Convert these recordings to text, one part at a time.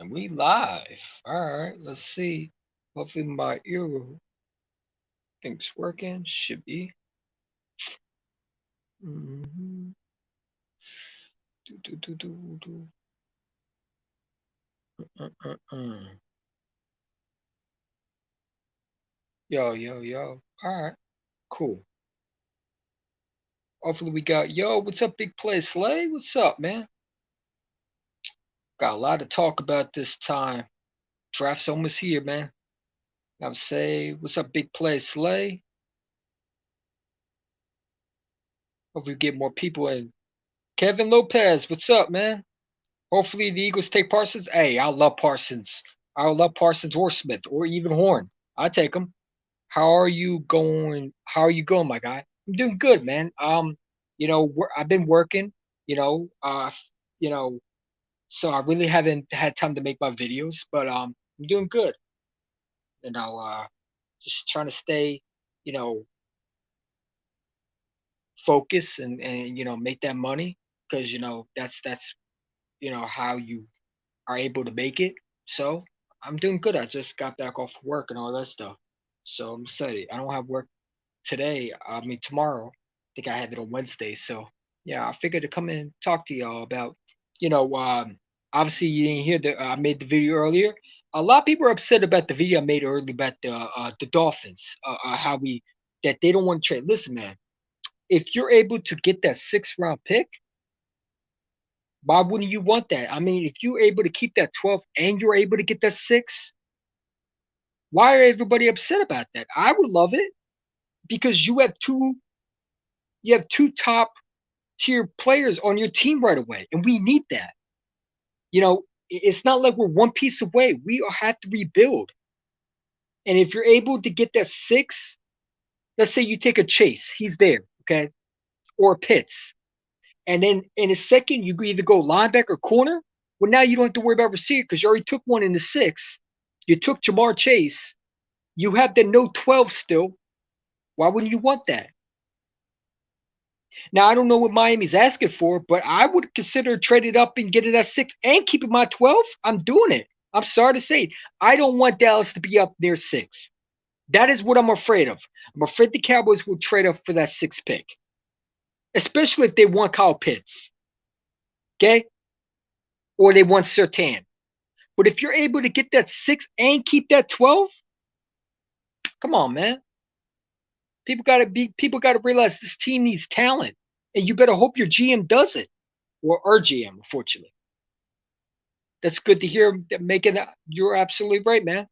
And we live. All right, let's see. Hopefully my ear thing's working. Should be. Mm-hmm. Do, do, do, do, do. Uh. Yo, yo, yo. All right, cool. Hopefully we got yo. What's up, Big Play Slay? What's up, man? Got a lot to talk about this time. Draft's almost here, man. I'm say, what's up, Big Play Slay? Hopefully we get more people in. Kevin Lopez, what's up, man? Hopefully the Eagles take Parsons. Hey, I love Parsons. I love Parsons or Smith or even Horn. I take them. How are you going? How are you going, my guy? I'm doing good, man. I've been working. You know, uh, you know, so I really haven't had time to make my videos, but I'm doing good. You know, just trying to stay, you know, focused and make that money because that's how you are able to make it. So I'm doing good. I just got back off work and all that stuff. So I'm excited. I don't have work today. I mean tomorrow. I think I have it on Wednesday. So yeah, I figured to come in and talk to y'all about, you know, obviously you didn't hear that I made the video earlier. A lot of people are upset about the video I made earlier about the Dolphins, how we that they don't want to trade. Listen, man, if you're able to get that 6th round pick, why wouldn't you want that? I mean, if you're able to keep that 12 and you're able to get that six, why are everybody upset about that? I would love it because you have two top tier players on your team right away, and we need that. It's not like we're one piece away. We have to rebuild. And if you're able to get that six, let's say you take a Chase, he's there, okay, or Pitts, and then in a second you either go linebacker or corner. Well, now you don't have to worry about receiver because you already took one in the six. You took Jamar Chase. You have the no 12 still. Why wouldn't you want that? Now I don't know what Miami's asking for, but I would consider trading up and getting that six and keeping my 12. I'm doing it. I'm sorry to say it. I don't want Dallas to be up near six. That is what I'm afraid of. I'm afraid the Cowboys will trade up for that sixth pick, especially if they want Kyle Pitts, okay, or they want Sertan. But if you're able to get that six and keep that 12, come on, man. People gotta realize this team needs talent. And you better hope your GM does it. Or our GM, unfortunately. That's good to hear that making that. You're absolutely right, man.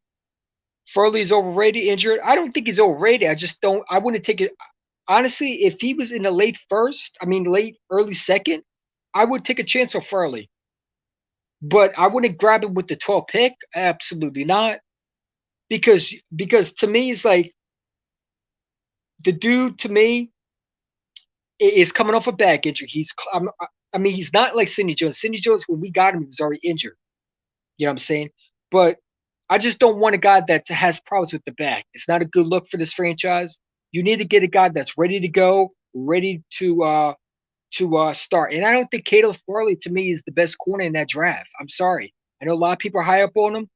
Furley's overrated, injured. I don't think he's overrated. I wouldn't take it. Honestly, if he was in the late first, I mean late early second, I would take a chance on Furley. But I wouldn't grab him with the 12th pick. Absolutely not. Because to me it's like the dude to me is coming off a back injury. I mean, he's not like Sidney Jones. Sidney Jones, when we got him, he was already injured. You know what I'm saying? But I just don't want a guy that has problems with the back. It's not a good look for this franchise. You need to get a guy that's ready to go, ready to start. And I don't think Caleb Farley to me is the best corner in that draft. I'm sorry. I know a lot of people are high up on him.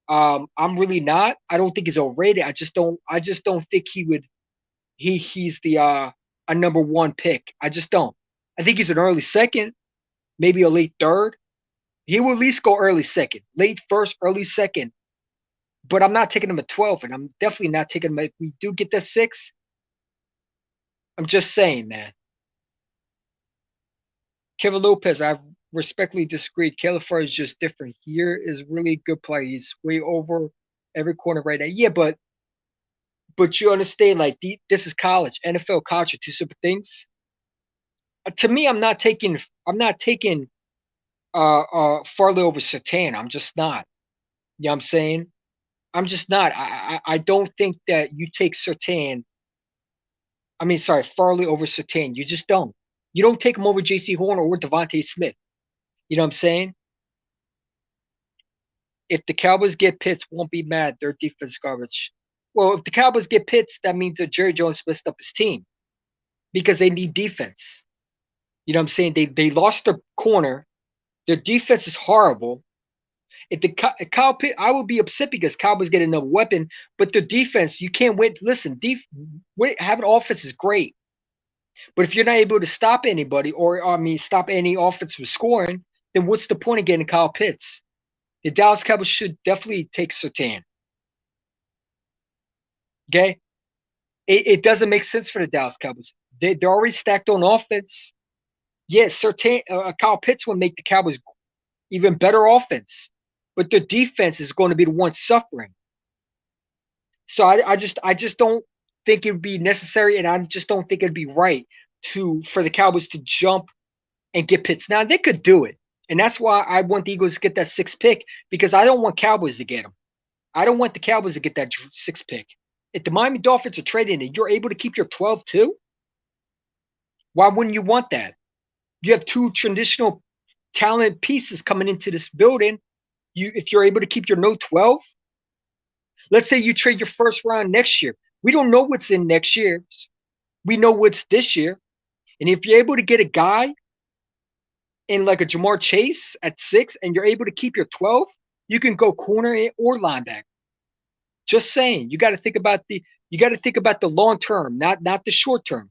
I'm really not. I don't think he's overrated. I just don't think he would he's the a number one pick. I just don't. I think he's an early second, maybe a late third. He will at least go early second, late first, early second. But I'm not taking him at 12, and I'm definitely not taking him if we do get that six. I'm just saying, man. Kevin Lopez, I respectfully disagreed. Caleb Farley is just different. Here is really a good player. He's way over every corner right now. Yeah, but you understand, like this is college. NFL, college are two separate things. To me, I'm not taking Farley over Satan. I'm just not. You know what I'm saying? I'm just not. I don't think that you take Sertan. I mean, sorry, Farley over Sertan. You just don't. You don't take him over J.C. Horn or Devontae Smith. You know what I'm saying? If the Cowboys get Pitts, won't be mad. Their defense garbage. Well, if the Cowboys get Pitts, that means that Jerry Jones messed up his team because they need defense. You know what I'm saying? They lost their corner. Their defense is horrible. if Kyle Pitt, I would be upset because Cowboys get another weapon, but the defense, you can't win. Listen, having offense is great, but if you're not able to stop anybody, or I mean, stop any offense from scoring, then what's the point of getting Kyle Pitts? The Dallas Cowboys should definitely take Surtain. Okay, it doesn't make sense for the Dallas Cowboys. They're already stacked on offense. Yes, Surtain, Kyle Pitts will make the Cowboys even better offense, but the defense is going to be the one suffering. So I just don't think it would be necessary, and I just don't think it'd be right for the Cowboys to jump and get Pitts. Now they could do it, and that's why I want the Eagles to get that sixth pick, because I don't want Cowboys to get them. I don't want the Cowboys to get that sixth pick. If the Miami Dolphins are trading and you're able to keep your 12 too, why wouldn't you want that? You have two traditional talent pieces coming into this building. If you're able to keep your no 12, let's say you trade your first round next year. We don't know what's in next year. We know what's this year. And if you're able to get a guy in like a Jamar Chase at 6 and you're able to keep your 12, you can go corner or linebacker. Just saying, you got to think about the long term, not the short term.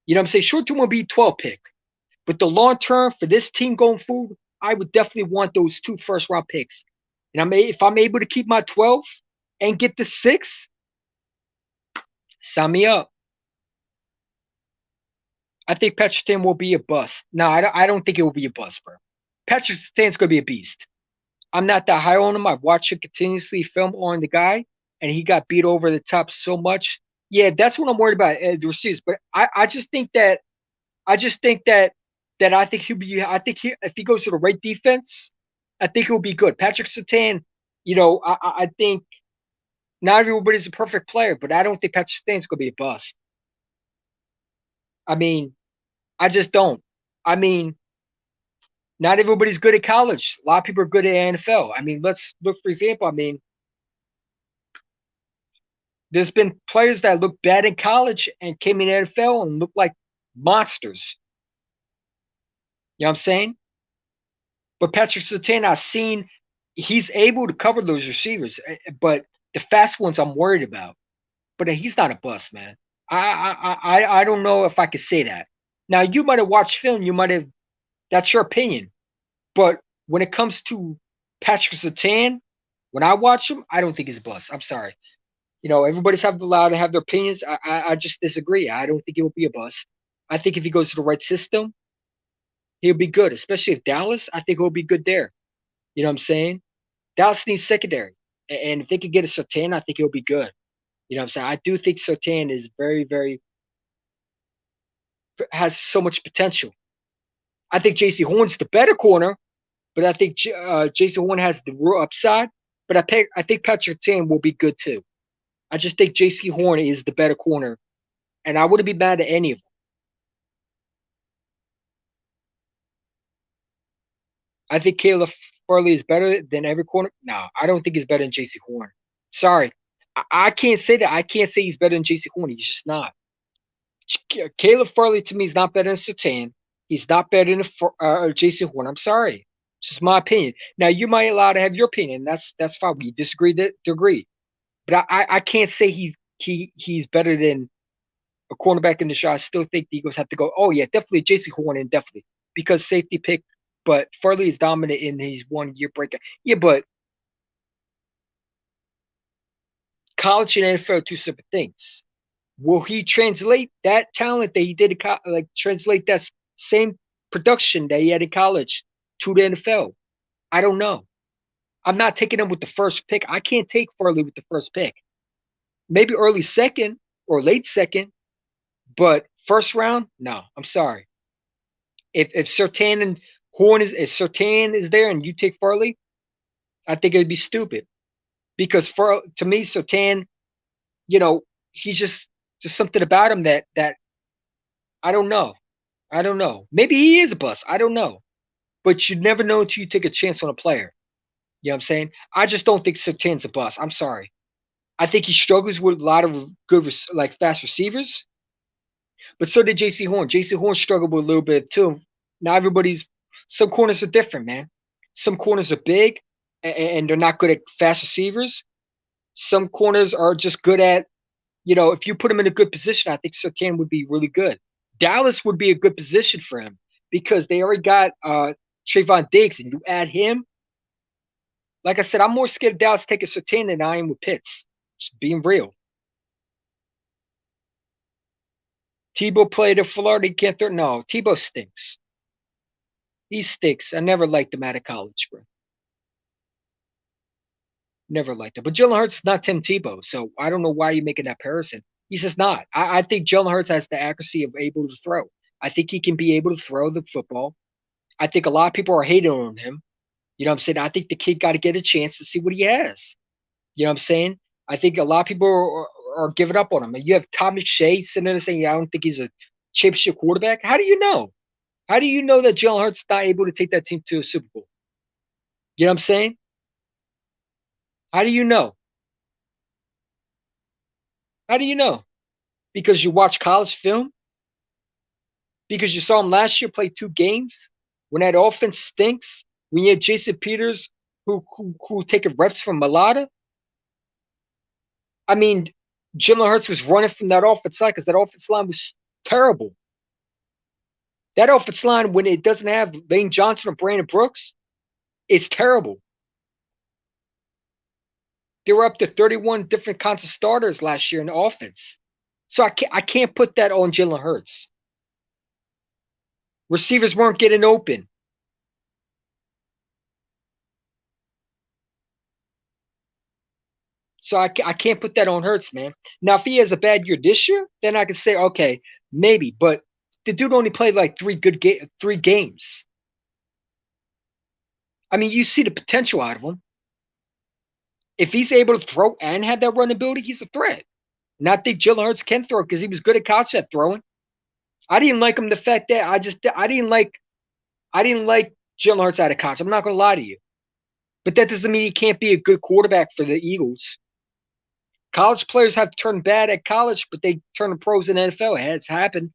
You know what I'm saying? Short term will be 12 pick. But the long term for this team going forward, I would definitely want those 2 first round picks. And if I'm able to keep my 12 and get the 6, sign me up. I think Patrick Surtain will be a bust. No, I don't think it will be a bust, bro. Patrick Surtain's going to be a beast. I'm not that high on him. I've watched him continuously film on the guy, and he got beat over the top so much. Yeah, that's what I'm worried about, the receivers. But I just think that I think he'll be. If he goes to the right defense, I think he'll be good. Patrick Surtain, I think not everybody's a perfect player, but I don't think Patrick Surtain's going to be a bust. I mean, I just don't. I mean, not everybody's good at college. A lot of people are good at NFL. I mean, let's look, for example. I mean, there's been players that look bad in college and came in the NFL and look like monsters. You know what I'm saying? But Patrick Surtain, I've seen he's able to cover those receivers, but the fast ones I'm worried about. But he's not a bust, man. I don't know if I could say that. Now you might have watched film, you might have. That's your opinion. But when it comes to Patrick Surtain, when I watch him, I don't think he's a bust. I'm sorry. Everybody's allowed to have their opinions. I just disagree. I don't think it will be a bust. I think if he goes to the right system, he'll be good. Especially if Dallas, I think he'll be good there. You know what I'm saying? Dallas needs secondary, and if they could get a Surtain, I think he'll be good. You know what I'm saying? I do think Surtain is very, very has so much potential. I think Jaycee Horn's the better corner, but I think Jaycee Horn has the real upside. But I think Patrick Surtain will be good too. I just think Jaycee Horn is the better corner, and I wouldn't be mad at any of them. I think Caleb Farley is better than every corner. No, I don't think he's better than Jaycee Horn. Sorry, I can't say that. I can't say he's better than Jaycee Horn. He's just not. Caleb Farley to me is not better than Surtain. He's not better than Jaycee Horn. I'm sorry. It's just my opinion. Now you might allow to have your opinion. That's fine. We disagree to agree. But I can't say he's better than a cornerback in the shot. I still think the Eagles have to go. Oh yeah, definitely Jaycee Horn, and definitely because safety pick. But Farley is dominant in his 1 year breakout. Yeah, but college and NFL are 2 separate things. Will he translate that talent that he did translate that same production that he had in college to the NFL? I don't know. I'm not taking him with the first pick. I can't take Farley with the first pick. Maybe early second or late second, but first round, no. I'm sorry. If Surtain and Horn if Surtain is there and you take Farley, I think it'd be stupid because to me Surtain, he's just something about him that I don't know. I don't know. Maybe he is a bust. I don't know. But you never know until you take a chance on a player. You know what I'm saying? I just don't think Surtain's a bust. I'm sorry. I think he struggles with a lot of good, fast receivers. But so did Jaycee Horn. Jaycee Horn struggled with a little bit too. Now some corners are different, man. Some corners are big, and they're not good at fast receivers. Some corners are just good at, if you put him in a good position, I think Surtain would be really good. Dallas would be a good position for him because they already got Trayvon Diggs, and you add him. Like I said, I'm more scared of Dallas taking Surtain than I am with Pitts. Just being real. Tebow played at Florida. He can't throw. No, Tebow stinks. He stinks. I never liked him out of college, bro. Never liked him. But Jalen Hurts is not Tim Tebow, so I don't know why you're making that comparison. He's just not. I think Jalen Hurts has the accuracy of able to throw. I think he can be able to throw the football. I think a lot of people are hating on him. You know what I'm saying? I think the kid got to get a chance to see what he has. You know what I'm saying? I think a lot of people are giving up on him. And you have Tom McShay sitting there saying, I don't think he's a championship quarterback. How do you know? How do you know that Jalen Hurts is not able to take that team to a Super Bowl? You know what I'm saying? How do you know? How do you know? Because you watch college film? Because you saw him last year play 2 games? When that offense stinks? When you had Jason Peters who taking reps from Malata? I mean, Jalen Hurts was running from that offense line because that offense line was terrible. That offense line, when it doesn't have Lane Johnson or Brandon Brooks, it's terrible. They were up to 31 different kinds of starters last year in the offense. So I can't put that on Jalen Hurts. Receivers weren't getting open. So I can't put that on Hurts, man. Now, if he has a bad year this year, then I can say, okay, maybe. But the dude only played like 3 games. I mean, you see the potential out of him. If he's able to throw and have that run ability, he's a threat. And I think Jalen Hurts can throw because he was good at college at throwing. I didn't like him the fact that I didn't like Jalen Hurts out of college. I'm not gonna lie to you. But that doesn't mean he can't be a good quarterback for the Eagles. College players have turned bad at college, but they turn pros in the NFL. It has happened.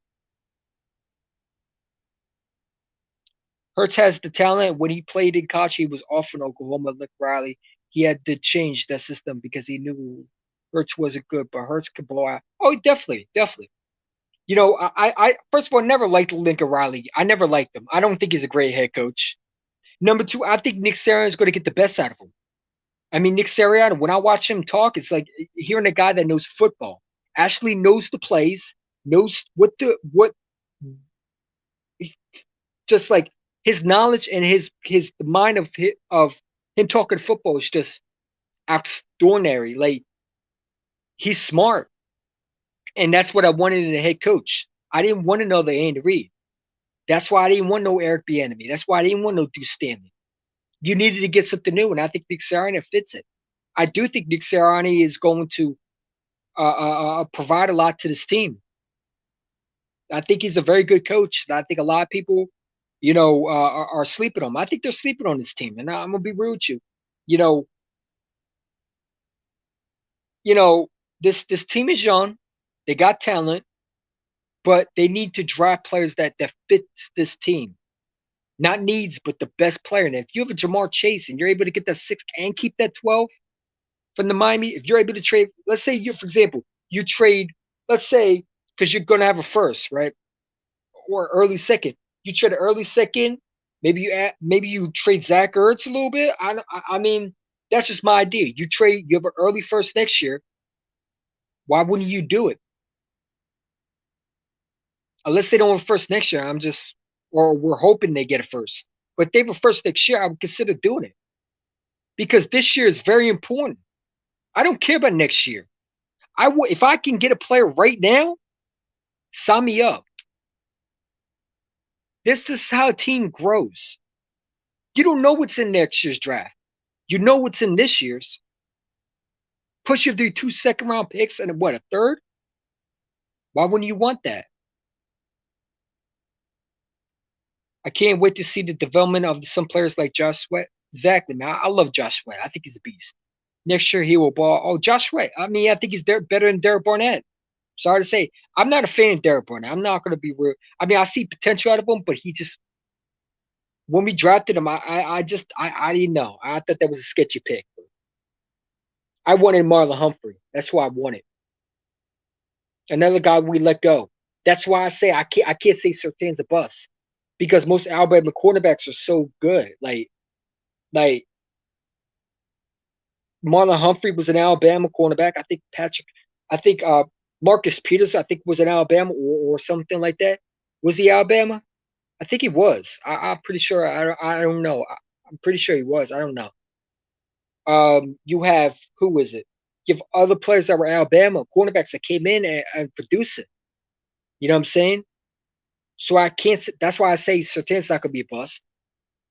Hurts has the talent. When he played in college, he was off in Oklahoma, Lincoln Riley. He had to change that system because he knew Hurts wasn't good, but Hurts could blow out. Oh, definitely, definitely. I first of all never liked Lincoln Riley. I never liked him. I don't think he's a great head coach. Number two, I think Nick Sirianni is going to get the best out of him. I mean, Nick Sirianni, when I watch him talk, it's like hearing a guy that knows football, actually knows the plays, knows what just like his knowledge and his the mind of him talking football is just extraordinary. Like he's smart, and that's what I wanted in a head coach. I didn't want another Andy Reid. That's why I didn't want no Eric Bieniemy. That's why I didn't want no Deuce Stanley. You needed to get something new, and I think Nick Sirianni fits it. I do think Nick Sirianni is going to provide a lot to this team. I think he's a very good coach. And I think a lot of people, are sleeping on him. I think they're sleeping on this team, and I'm gonna be real with you. You know, this team is young. They got talent, but they need to draft players that fits this team. Not needs, but the best player. And if you have a Jamar Chase and you're able to get that 6 and keep that 12 from the Miami, if you're able to trade, let's say for example, you trade, let's say, because you're going to have a first, right? Or early second. You trade an early second. Maybe you trade Zach Ertz a little bit. I mean, that's just my idea. You have an early first next year. Why wouldn't you do it? Unless they don't have a first next year, or we're hoping they get a first. But if they have a first next year, I would consider doing it because this year is very important. I don't care about next year. If I can get a player right now, sign me up. This is how a team grows. You don't know what's in next year's draft. You know what's in this year's. Push you to 2 second-round picks and what, a third? Why wouldn't you want that? I can't wait to see the development of some players like Josh Sweat. Exactly, man. I love Josh Sweat. I think he's a beast. Next year he will ball. Oh, Josh Sweat. I mean, I think he's better than Derek Barnett. Sorry to say, I'm not a fan of Derek Barnett. I'm not going to be real. I mean, I see potential out of him, but when we drafted him, I didn't know. I thought that was a sketchy pick. I wanted Marlon Humphrey. That's who I wanted. Another guy we let go. That's why I say I can't say Surtain's a bust because most Alabama cornerbacks are so good. Like Marlon Humphrey was an Alabama cornerback. I think Marcus Peters, I think was an Alabama or something like that. Was he Alabama? I think he was. I'm pretty sure. I don't know. I'm pretty sure he was. I don't know. You have who is it? You have other players that were Alabama cornerbacks that came in and produced it. You know what I'm saying? So I can't. That's why I say Surtain's not gonna be a bust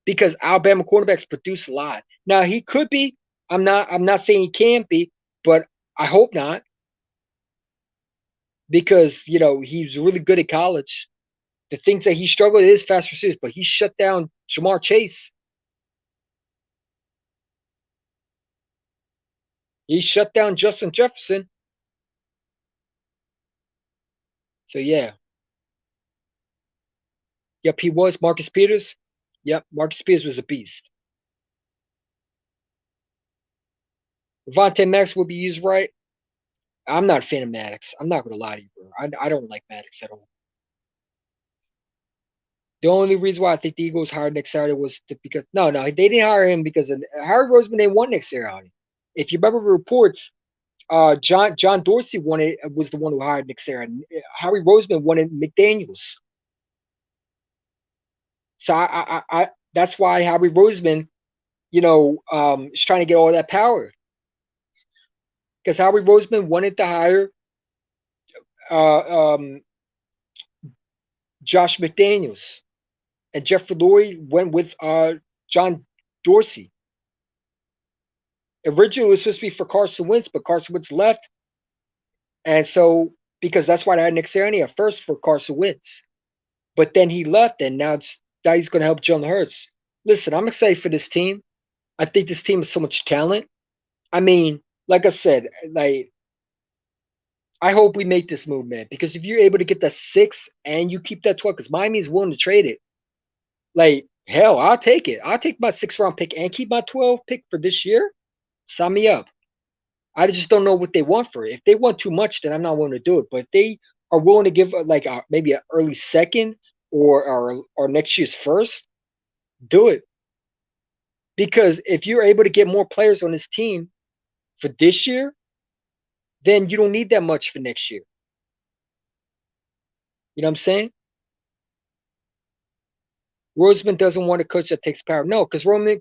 because Alabama cornerbacks produce a lot. Now he could be. I'm not saying he can't be, but I hope not because he's really good at college. The things that he struggled is fast receivers, but he shut down Jamar Chase. He shut down Justin Jefferson. So yeah. Yep, he was Marcus Peters. Yep, Marcus Peters was a beast. Vontae Max will be used right. I'm not a fan of Maddox. I'm not going to lie to you, bro. I don't like Maddox at all. The only reason why I think the Eagles hired Nick Sirianni was because no, they didn't hire him because of Harry Roseman. They want Nick Sirianni. If you remember the reports, John Dorsey was the one who hired Nick Sirianni. Harry Roseman wanted McDaniels. So that's why Harry Roseman, is trying to get all that power because Harry Roseman wanted to hire uh, Josh McDaniels, and Jeff Lurie went with John Dorsey. Originally, it was supposed to be for Carson Wentz, but Carson Wentz left, and so because that's why I had Nick Sirianni at first for Carson Wentz, but then he left, and now he's going to help Jalen Hurts. Listen, I'm excited for this team. I think this team has so much talent. I mean, like I said, I hope we make this move, man. Because if you're able to get that 6 and you keep that 12, because Miami's willing to trade it, hell, I'll take it. I'll take my 6th round pick and keep my 12 pick for this year. Sign me up. I just don't know what they want for it. If they want too much, then I'm not willing to do it. But if they are willing to give maybe an early second or next year's first, do it. Because if you're able to get more players on this team for this year, then you don't need that much for next year. You know what I'm saying? Roseman doesn't want a coach that takes power. No, because Harry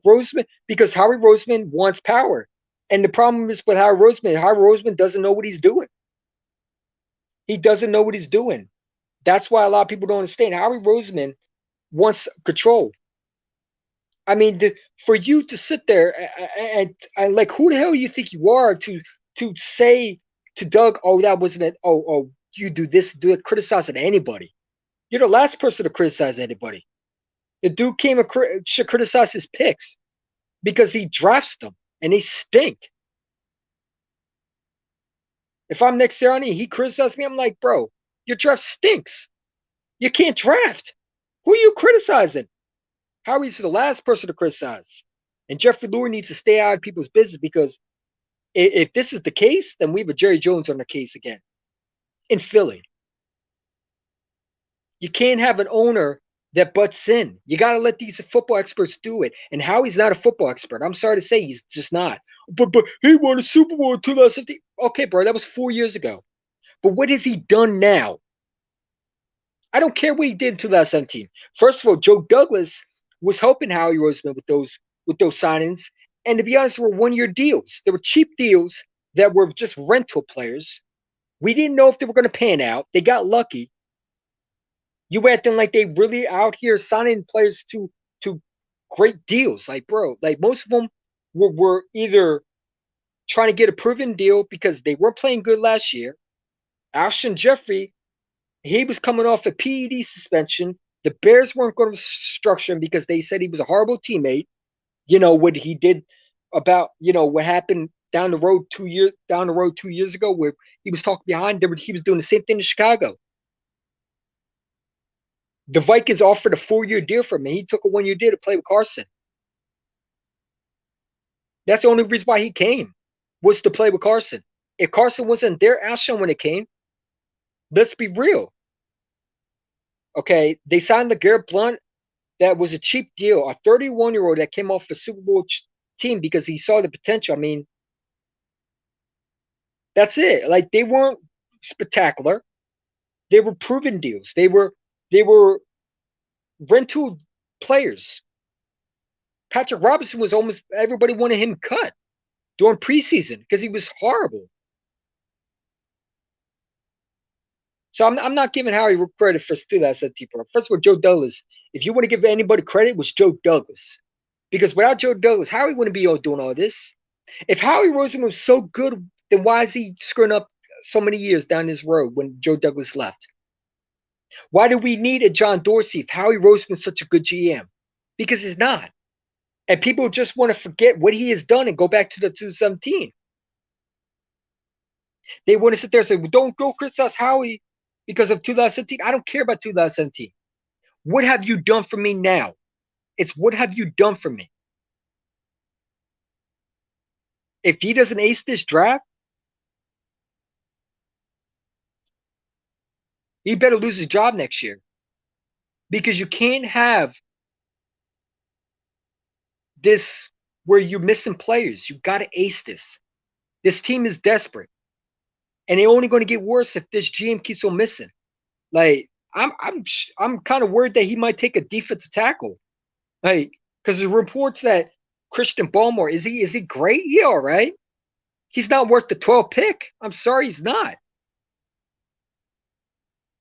Roseman wants power. And the problem is with Harry Roseman doesn't know what he's doing. He doesn't know what he's doing. That's why a lot of people don't understand. Harry Roseman wants control. I mean, for you to sit there and like, who the hell you think you are to say to Doug, oh, that wasn't it. Oh, you do this, do it, criticizing anybody. You're the last person to criticize anybody. The dude should criticize his picks because he drafts them and they stink. If I'm Nick Sirianni, he criticizes me. I'm like, bro, your draft stinks. You can't draft. Who are you criticizing? Howie's the last person to criticize. And Jeffrey Lurie needs to stay out of people's business because if this is the case, then we have a Jerry Jones on the case again in Philly. You can't have an owner that butts in. You got to let these football experts do it. And Howie's not a football expert. I'm sorry to say he's just not. But he won a Super Bowl in 2015. Okay, bro, that was 4 years ago. But what has he done now? I don't care what he did in 2017. First of all, Joe Douglas was helping Howie Roseman with those signings. And to be honest, they were 1-year deals. They were cheap deals that were just rental players. We didn't know if they were going to pan out. They got lucky. You acting like they really out here signing players to great deals. Like, bro, like most of them were either trying to get a proven deal because they weren't playing good last year. Alshon Jeffrey, he was coming off a PED suspension. The Bears weren't going to structure him because they said he was a horrible teammate. You know what he did about what happened down the road 2 years ago, where he was talking behind. He was doing the same thing in Chicago. The Vikings offered a 4-year deal for him, and he took a 1-year deal to play with Carson. That's the only reason why he came, was to play with Carson. If Carson wasn't there, Alshon when it came, let's be real. Okay, they signed LeGarrette Blount. That was a cheap deal. A 31-year-old that came off a Super Bowl team because he saw the potential. I mean, that's it. Like, they weren't spectacular. They were proven deals. They were rental players. Patrick Robinson was almost everybody wanted him cut during preseason because he was horrible. So I'm not giving Howie credit for still that SFT program. First of all, Joe Douglas. If you want to give anybody credit, it was Joe Douglas. Because without Joe Douglas, Howie wouldn't be doing all this. If Howie Roseman was so good, then why is he screwing up so many years down this road when Joe Douglas left? Why do we need a John Dorsey if Howie Roseman's such a good GM? Because he's not. And people just want to forget what he has done and go back to the 2017. They want to sit there and say, well, don't go criticize Howie because of 2017. I don't care about 2017. What have you done for me now? It's what have you done for me? If he doesn't ace this draft, he better lose his job next year. Because you can't have this where you're missing players. You got to ace this. This team is desperate. And they're only going to get worse if this GM keeps on missing. Like, I'm kind of worried that he might take a defensive tackle. Like, because there's reports that Christian Barmore, is he great? Yeah, all right. He's not worth the 12th pick. I'm sorry, he's not.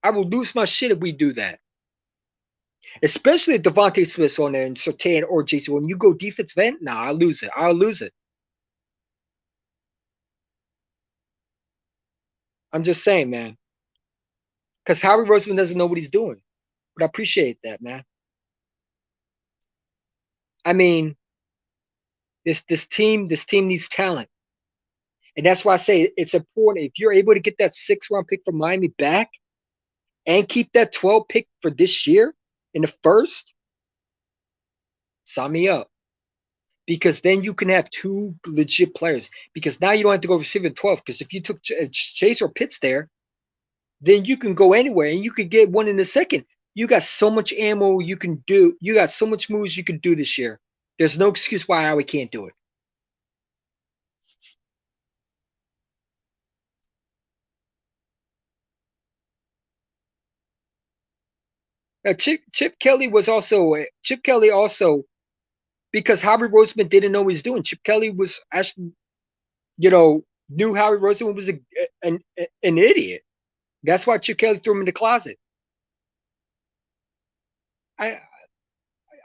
I will lose my shit if we do that. Especially if Devontae Smith's on there and Surtain or Jason. When you go defensive end, nah, I'll lose it. I'll lose it. I'm just saying, man. Because Howie Roseman doesn't know what he's doing. But I appreciate that, man. I mean, this team needs talent. And that's why I say it's important. If you're able to get that 6th-round pick from Miami back and keep that 12 pick for this year in the first, sign me up. Because then you can have 2 legit players. Because now you don't have to go receiver 12. Because if you took Chase or Pitts there, then you can go anywhere and you could get one in the second. You got so much ammo you can do. You got so much moves you can do this year. There's no excuse why we can't do it. Now, Chip Kelly also because Howie Roseman didn't know what he was doing. Chip Kelly was actually, knew Howie Roseman was an idiot. That's why Chip Kelly threw him in the closet. I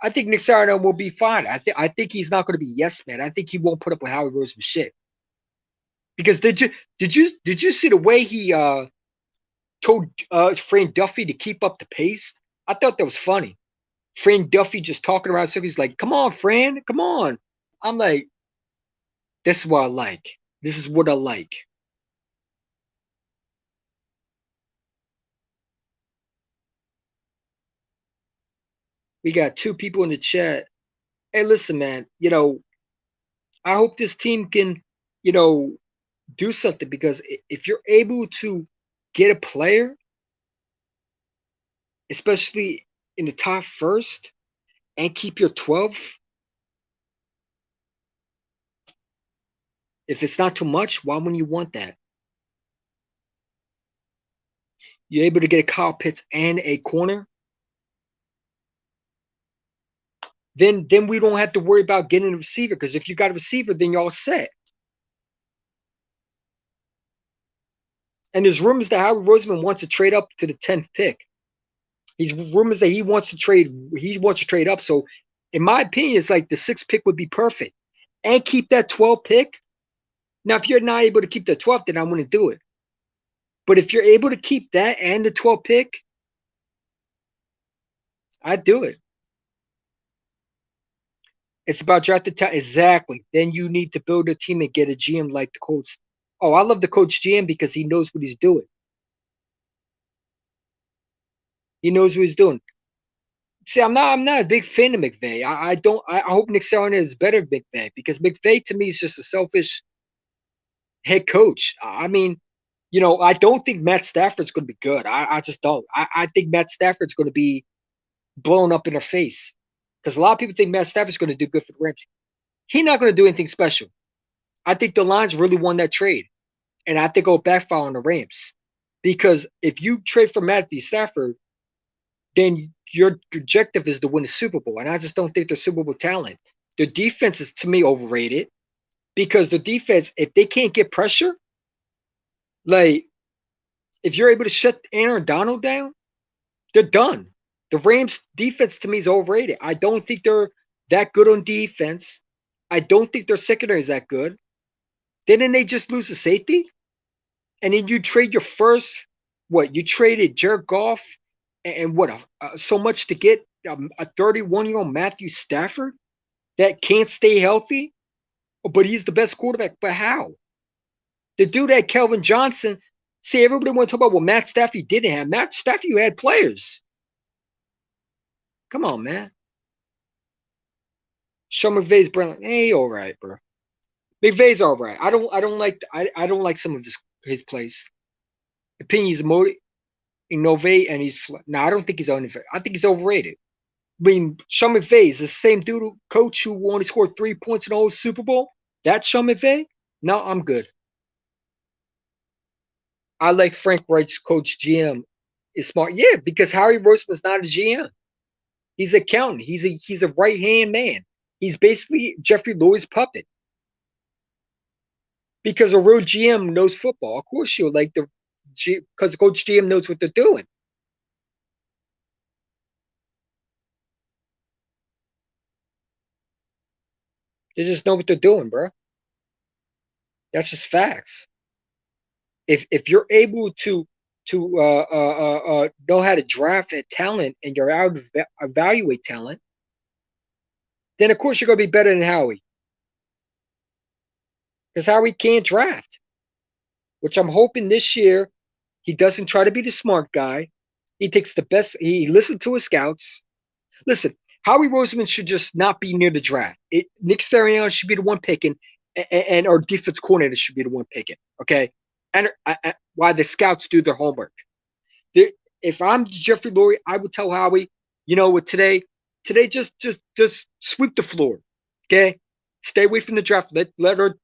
think Nick Sirianni will be fine. I think he's not going to be yes man. I think he won't put up with Howie Roseman shit. Because did you see the way he told Fran Duffy to keep up the pace? I thought that was funny. Fran Duffy just talking around circles like, come on, Fran, come on. I'm like, this is what I like. This is what I like. We got 2 people in the chat. Hey, listen, man, I hope this team can, do something because if you're able to get a player, especially in the top first, and keep your 12, if it's not too much, why wouldn't you want that? You're able to get a Kyle Pitts and a corner, then we don't have to worry about getting a receiver because if you got a receiver, then you're all set. And there's rumors that Howard Roseman wants to trade up to the 10th pick. He's rumors that he wants to trade up. So in my opinion, it's like the 6th pick would be perfect. And keep that 12th pick. Now, if you're not able to keep the 12th, then I want to do it. But if you're able to keep that and the 12th pick, I'd do it. It's about drafting talent. Exactly. Then you need to build a team and get a GM like the coach. Oh, I love the coach GM because he knows what he's doing. He knows what he's doing. See, I'm not a big fan of McVay. I don't. I hope Nick Sirianni is better than McVay because McVay to me is just a selfish head coach. I mean, I don't think Matt Stafford's going to be good. I just don't. I think Matt Stafford's going to be blown up in their face because a lot of people think Matt Stafford's going to do good for the Rams. He's not going to do anything special. I think the Lions really won that trade, and I think it'll backfire on the Rams because if you trade for Matthew Stafford, then your objective is to win the Super Bowl, and I just don't think they're Super Bowl talent. The defense is to me overrated because the defense, if they can't get pressure, like if you're able to shut Aaron Donald down, they're done. The Rams defense to me is overrated. I don't think they're that good on defense. I don't think their secondary is that good. Didn't they just lose a safety? And then you trade your first, what? You traded Jared Goff and what? So much to get a 31-year-old Matthew Stafford that can't stay healthy, but he's the best quarterback. But how? The dude that Kelvin Johnson. See, everybody want to talk about what Matt Stafford didn't have. Matt Stafford had players. Come on, man. Sean McVay's brilliant. Hey, all right, bro. McVay's all right. I don't like some of his plays. Opinions motive innovate and I don't think he's unfair. I think he's overrated. I mean, Sean McVay is the same dude coach who only scored 3 points in the whole Super Bowl. That's Sean McVay? No, I'm good. I like Frank Reich's coach GM is smart. Yeah, because Harry Roseman's not a GM. He's an accountant. He's a right hand man. He's basically Jeffrey Lurie puppet. Because a real GM knows football. Of course, you'll like because Coach GM knows what they're doing. They just know what they're doing, bro. That's just facts. If you're able to know how to draft a talent and you're out to evaluate talent, then of course you're gonna be better than Howie. Because Howie can't draft. Which I'm hoping this year he doesn't try to be the smart guy. He takes the best. He listens to his scouts. Listen, Howie Roseman should just not be near the draft. Nick Sirianni should be the one picking, and our defense coordinator should be the one picking. Okay, and why the scouts do their homework. If I'm Jeffrey Lurie, I would tell Howie, what today just sweep the floor. Okay, stay away from the draft. Let our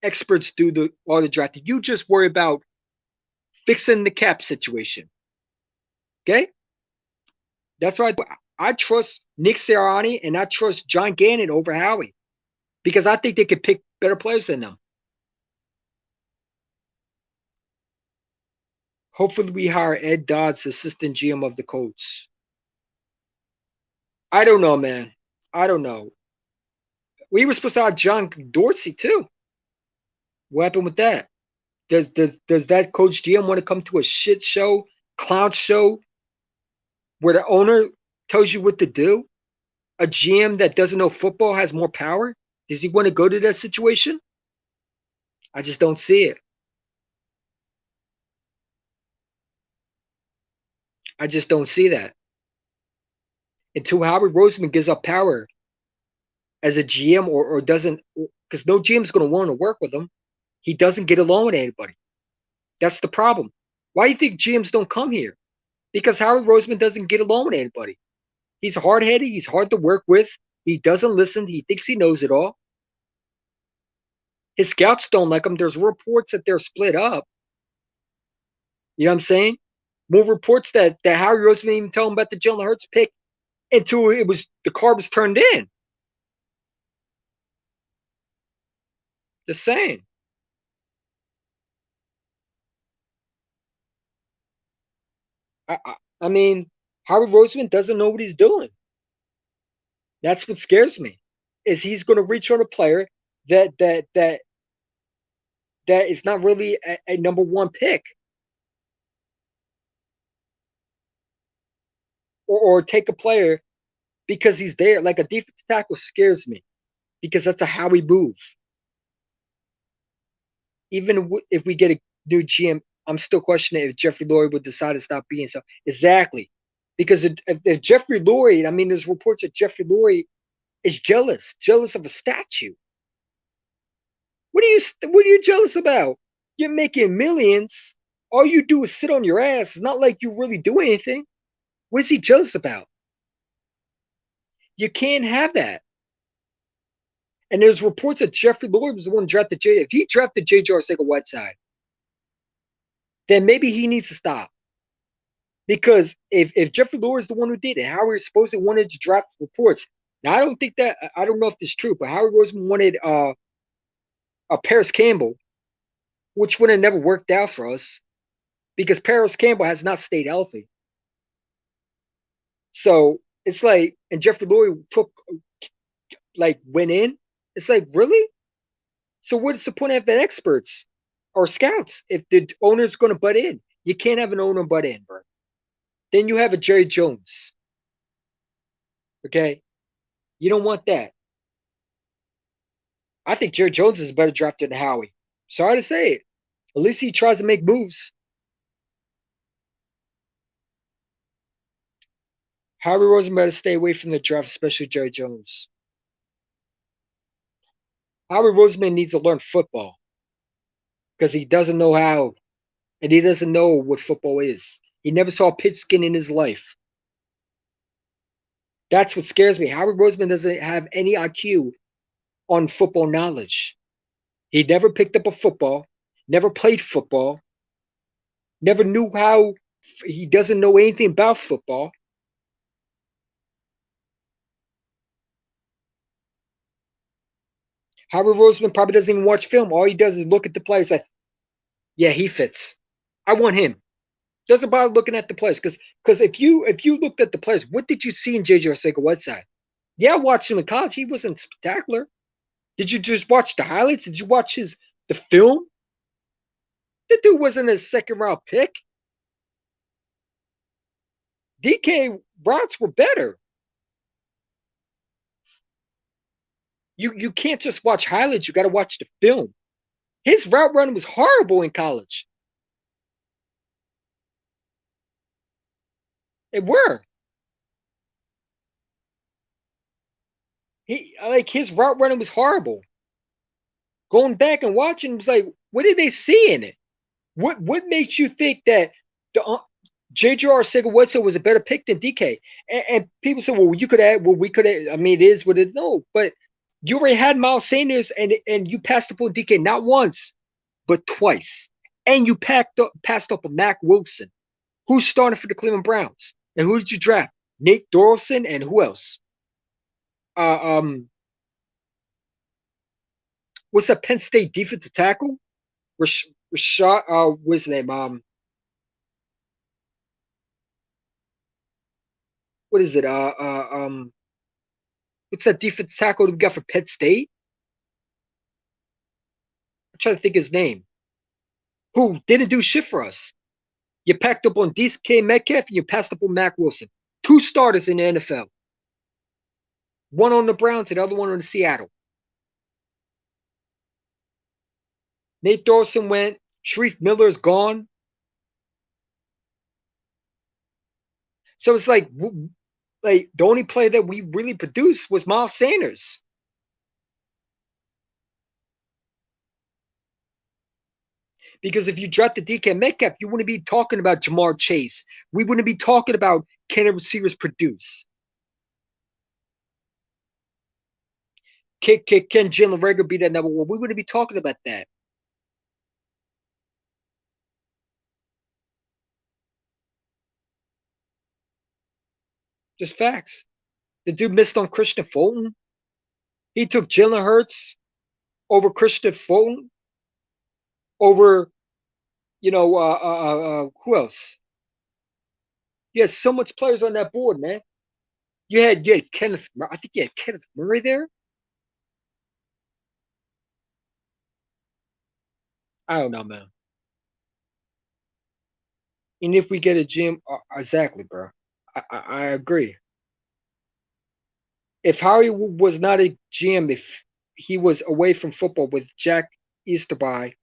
experts do all the drafting. You just worry about fixing the cap situation. Okay, that's why I trust Nick Sirianni and I trust John Gannon over Howie because I think they could pick better players than them. Hopefully, we hire Ed Dodds, assistant GM of the Colts. I don't know, man. I don't know. We were supposed to have John Dorsey too. What happened with that? Does that coach GM want to come to a shit show, clown show, where the owner tells you what to do? A GM that doesn't know football has more power? Does he want to go to that situation? I just don't see it. I just don't see that. Until Howard Roseman gives up power as a GM or doesn't, because no GM is going to want to work with him. He doesn't get along with anybody. That's the problem. Why do you think GMs don't come here? Because Howard Roseman doesn't get along with anybody. He's hard headed. He's hard to work with. He doesn't listen. He thinks he knows it all. His scouts don't like him. There's reports that they're split up. You know what I'm saying? More reports that Howard Roseman even told him about the Jalen Hurts pick until the card was turned in. Just saying. I mean, Howard Roseman doesn't know what he's doing. That's what scares me. Is he's going to reach on a player that that that that is not really a number one pick, or take a player because he's there. Like a defensive tackle scares me because that's a Howie move. Even if we get a new GM, I'm still questioning if Jeffrey Lurie would decide to stop being so. Exactly. Because if Jeffrey Lurie, I mean, there's reports that Jeffrey Lurie is jealous of a statue. What are you jealous about? You're making millions. All you do is sit on your ass. It's not like you really do anything. What is he jealous about? You can't have that. And there's reports that Jeffrey Lurie was the one who drafted J. If he drafted J.J. Arcega-Whiteside, then maybe he needs to stop. Because if Jeffrey Lurie is the one who did it, Howie supposedly wanted to draft reports. Now I don't know if this is true, but Howie Roseman wanted Paris Campbell, which would have never worked out for us because Paris Campbell has not stayed healthy. So it's like, and Jeffrey Lurie went in. It's like, really? So what's the point of having experts or scouts if the owner's going to butt in? You can't have an owner butt in, bro. Then you have a Jerry Jones. Okay? You don't want that. I think Jerry Jones is a better drafter than Howie. Sorry to say it. At least he tries to make moves. Howie Roseman better stay away from the draft, especially Jerry Jones. Howie Roseman needs to learn football because he doesn't know how, and he doesn't know what football is. He never saw pigskin in his life. That's what scares me. Howie Roseman doesn't have any IQ on football knowledge. He never picked up a football, never played football, never knew how. He doesn't know anything about football. Howie Roseman probably doesn't even watch film. All he does is look at the players like, yeah, he fits. I want him. Doesn't bother looking at the players because if you looked at the players, what did you see in JJ Arcega-Whiteside? Yeah, I watched him in college. He wasn't spectacular. Did you just watch the highlights? Did you watch the film? The dude wasn't a second round pick. DK routes were better. You can't just watch highlights. You got to watch the film. His route running was horrible in college. It were. His route running was horrible. Going back and watching, it was like, what did they see in it? What makes you think that the J.J. Arcega-Whiteside was a better pick than DK? And people say, well, you could add, well, we could add, I mean, it is what it is. No, but you already had Miles Sanders and you passed up on DK not once, but twice. And you passed up on Mack Wilson, who's starting for the Cleveland Browns. And who did you draft? Nate Dorlson and who else? Uh, um, what's that Penn State defensive tackle? Rashad, what's his name? What is it? What's that defensive tackle that we got for Penn State? I'm trying to think his name. Who didn't do shit for us? You packed up on DK Metcalf and you passed up on Mack Wilson. Two starters in the NFL. One on the Browns and the other one on the Seattle. Nate Dorlson went. Sharif Miller's gone. So it's like the only player that we really produced was Miles Sanders. Because if you drafted DK Metcalf, you wouldn't be talking about Ja'Marr Chase. We wouldn't be talking about can the receivers produce. Can Jalen Reagor be that number one? We wouldn't be talking about that. Just facts. The dude missed on Christian Fulton. He took Jalen Hurts over Christian Fulton over, who else? You had so much players on that board, man. You had Kenneth. I think you had Kenneth Murray there. I don't know, man. And if we get a GM, exactly, bro. I agree. If Howie was not a GM, if he was away from football with Jack Easterby,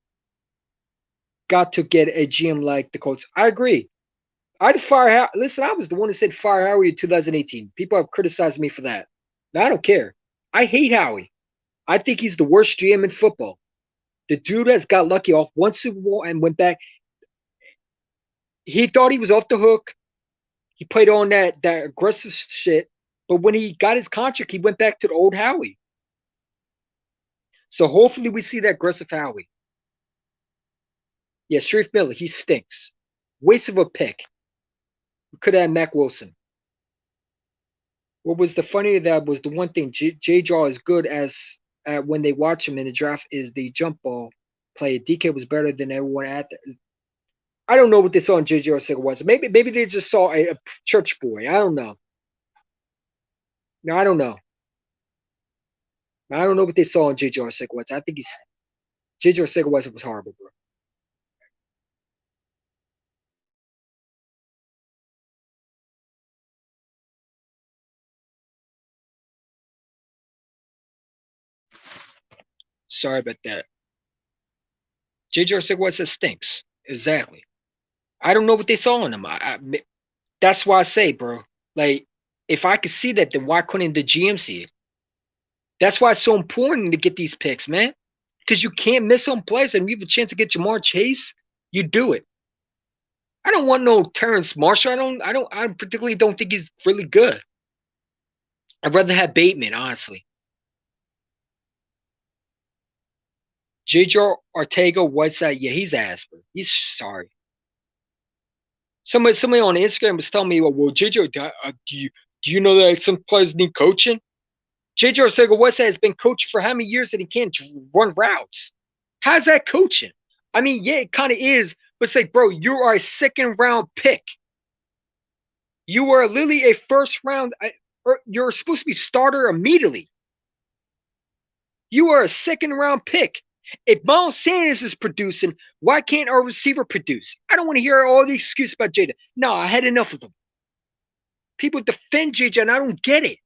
got to get a GM like the Colts. I agree. I'd fire Howie. Listen, I was the one who said fire Howie in 2018. People have criticized me for that. I don't care. I hate Howie. I think he's the worst GM in football. The dude has got lucky off one Super Bowl and went back. He thought he was off the hook. He played on that aggressive shit. But when he got his contract, he went back to the old Howie. So hopefully we see that aggressive Howie. Yeah, Sharif Miller, he stinks. Waste of a pick. We could have had Mac Wilson. What was the funny that was the one thing J Jaw is good as when they watch him in the draft is the jump ball play. DK was better than everyone at the, I don't know what they saw in JJ Arcega-Whiteside. Maybe they just saw a church boy. I don't know. No, I don't know. I don't know what they saw in JJ Arcega-Whiteside. I think he's JJ Arcega-Whiteside was horrible, bro. Sorry about that. JJ Arcega-Whiteside stinks. Exactly. I don't know what they saw in him. That's why I say, bro. Like, if I could see that, then why couldn't the GM see it? That's why it's so important to get these picks, man. Because you can't miss on plays, and you have a chance to get Jamar Chase, you do it. I don't want no Terrence Marshall. I particularly don't think he's really good. I'd rather have Bateman, honestly. JJ Arcega-Whiteside, yeah, he's Asper. He's sorry. Somebody on Instagram was telling me, well, JJ, do you know that some players need coaching? JJ Arcega-Whiteside has been coaching for how many years that he can't run routes? How's that coaching? I mean, yeah, it kind of is, but say, bro, you are a second round pick. You are literally a first round. You're supposed to be starter immediately. You are a second round pick. If Miles Sanders is producing, why can't our receiver produce? I don't want to hear all the excuses about Jada. No, I had enough of them. People defend JJ, and I don't get it.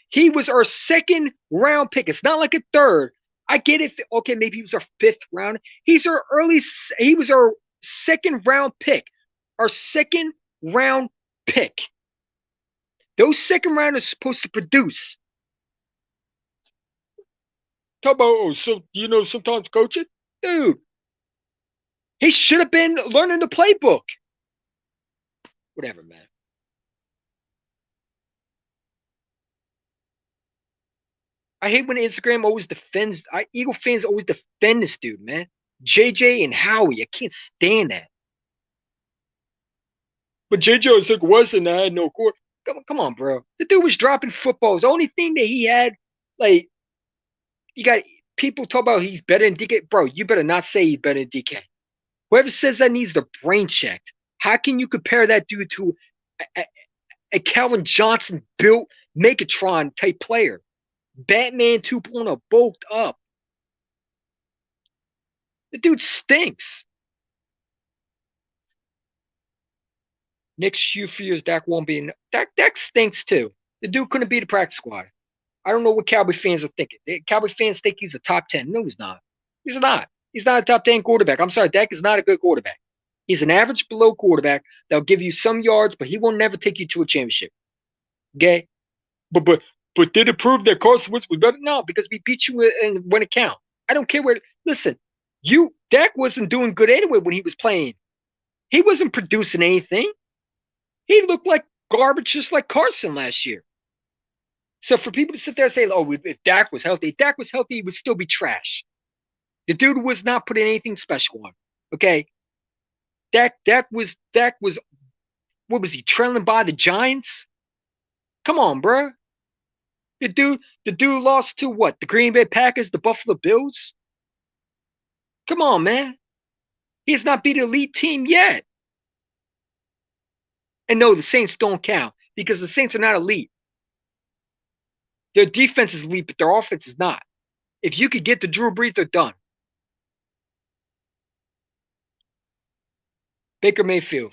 He was our second round pick. It's not like a third. I get it. Okay, maybe he was our fifth round. He was our second round pick. Our second round pick. Those second rounders are supposed to produce. Talk about, oh, so sometimes coaching? Dude, he should have been learning the playbook. Whatever, man. I hate when Instagram always defends. Eagle fans always defend this dude, man. JJ and Howie, I can't stand that. But JJ was like, wasn't I had no court. Come on, bro. The dude was dropping footballs. The only thing that he had, like, you got people talk about he's better than DK. Bro, you better not say he's better than DK. Whoever says that needs the brain checked. How can you compare that dude to a Calvin Johnson built Megatron type player? Batman 2.0 bulked up. The dude stinks. Next few years, Dak won't be in. Dak stinks too. The dude couldn't be the practice squad. I don't know what Cowboy fans are thinking. Cowboy fans think he's a top 10. No, he's not. He's not. He's not a top 10 quarterback. I'm sorry, Dak is not a good quarterback. He's an average below quarterback that'll give you some yards, but he will never take you to a championship. Okay? But did it prove that Carson Wentz was better? No, because we beat you when it count. I don't care where. Listen, Dak wasn't doing good anyway when he was playing. He wasn't producing anything. He looked like garbage just like Carson last year. So for people to sit there and say, oh, if Dak was healthy, he would still be trash. The dude was not putting anything special on. Okay. Dak was what was he trailing by the Giants? Come on, bro. The dude lost to what? The Green Bay Packers, the Buffalo Bills? Come on, man. He has not beat an elite team yet. And no, the Saints don't count because the Saints are not elite. Their defense is elite, but their offense is not. If you could get the Drew Brees, they're done. Baker Mayfield.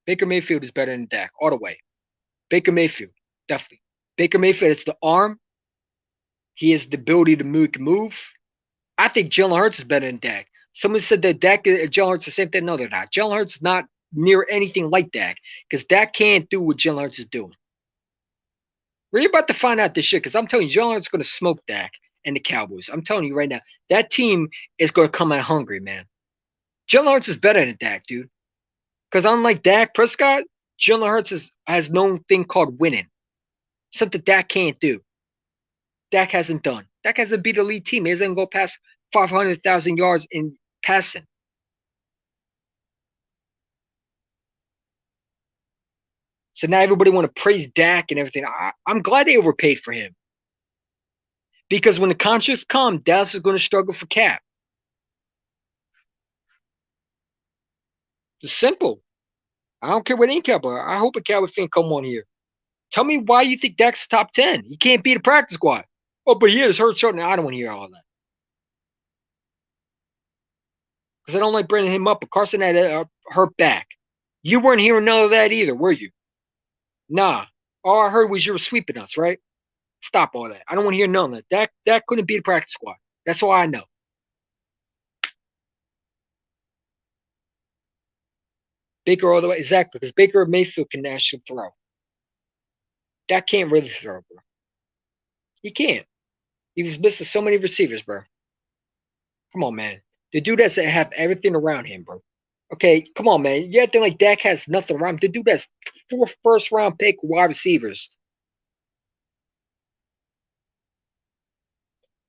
Baker Mayfield is better than Dak all the way. Baker Mayfield, definitely. Baker Mayfield, it's the arm. He has the ability to move. I think Jalen Hurts is better than Dak. Someone said that Dak, Jalen Hurts, the same thing. No, they're not. Jalen Hurts is not near anything like Dak because Dak can't do what Jalen Hurts is doing. We're about to find out this shit because I'm telling you, Jalen Hurts is going to smoke Dak and the Cowboys. I'm telling you right now, that team is going to come out hungry, man. Jalen Hurts is better than Dak, dude. Because unlike Dak Prescott, Jalen Hurts has no thing called winning. Something Dak can't do. Dak hasn't done. Dak hasn't beat a elite team. He hasn't go past 500,000 yards in passing. So now everybody want to praise Dak and everything. I'm glad they overpaid for him. Because when the contracts come, Dallas is going to struggle for cap. It's simple. I don't care what any Cowboy. I hope a Cowboy fan come on here. Tell me why you think Dak's top 10. He can't beat a practice squad. Oh, but he is hurt short. Now I don't want to hear all that. Because I don't like bringing him up. But Carson had a hurt back. You weren't hearing none of that either, were you? Nah. All I heard was you were sweeping us, right? Stop all that. I don't want to hear none of that. Dak couldn't beat a practice squad. That's all I know. Baker all the way. Exactly. Because Baker Mayfield can actually throw. Dak can't really throw, bro. He can't. He was missing so many receivers, bro. Come on, man. The dude has to have everything around him, bro. Okay, come on, man. You acting like Dak has nothing around him. The dude has 4 first-round pick wide receivers.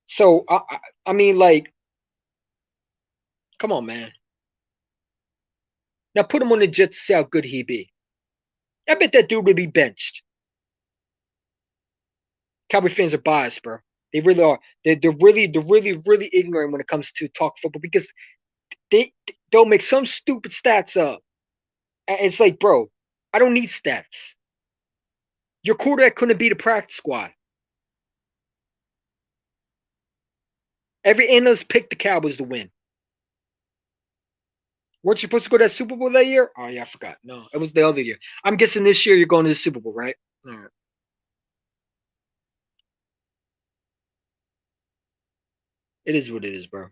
So, I mean, like, come on, man. Now put him on the Jets to see how good he be. I bet that dude would be benched. Cowboy fans are biased, bro. They really are. They're really ignorant when it comes to talk football because they'll make some stupid stats up. And it's like, bro, I don't need stats. Your quarterback couldn't beat a practice squad. Every analyst picked the Cowboys to win. Weren't you supposed to go to that Super Bowl that year? Oh yeah, I forgot. No, it was the other year. I'm guessing this year you're going to the Super Bowl, right? All right. It is what it is, bro.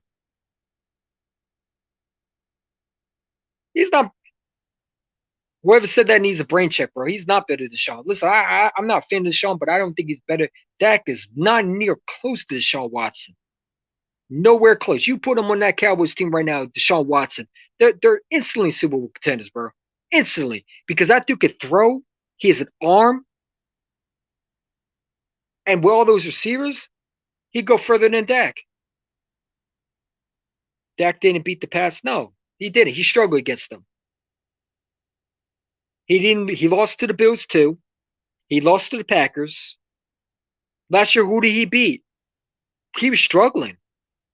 He's not. Whoever said that needs a brain check, bro. He's not better than Sean. Listen, I'm not a fan of Sean, but I don't think he's better. Dak is not near close to Deshaun Watson. Nowhere close. You put him on that Cowboys team right now, Deshaun Watson. They're instantly Super Bowl contenders, bro. Instantly. Because that dude could throw. He has an arm. And with all those receivers, he'd go further than Dak. Dak didn't beat the pass. No, he didn't. He struggled against them. He didn't. He lost to the Bills too. He lost to the Packers. Last year, who did he beat? He was struggling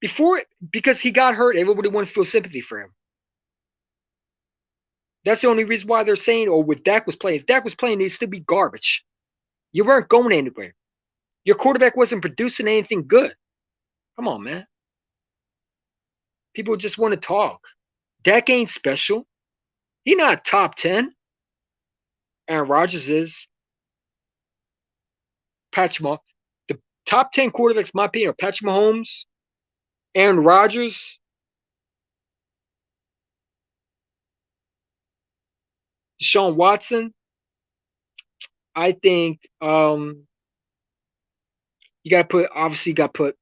before because he got hurt. Everybody wanted to feel sympathy for him. That's the only reason why they're saying, "Oh, with Dak was playing, if Dak was playing, they'd still be garbage." You weren't going anywhere. Your quarterback wasn't producing anything good. Come on, man. People just want to talk. Dak ain't special. He not top 10. Aaron Rodgers is. Patrick Mahomes. The top 10 quarterbacks, in my opinion, are Patrick Mahomes, Aaron Rodgers, Deshaun Watson. I think you gotta put obviously you gotta put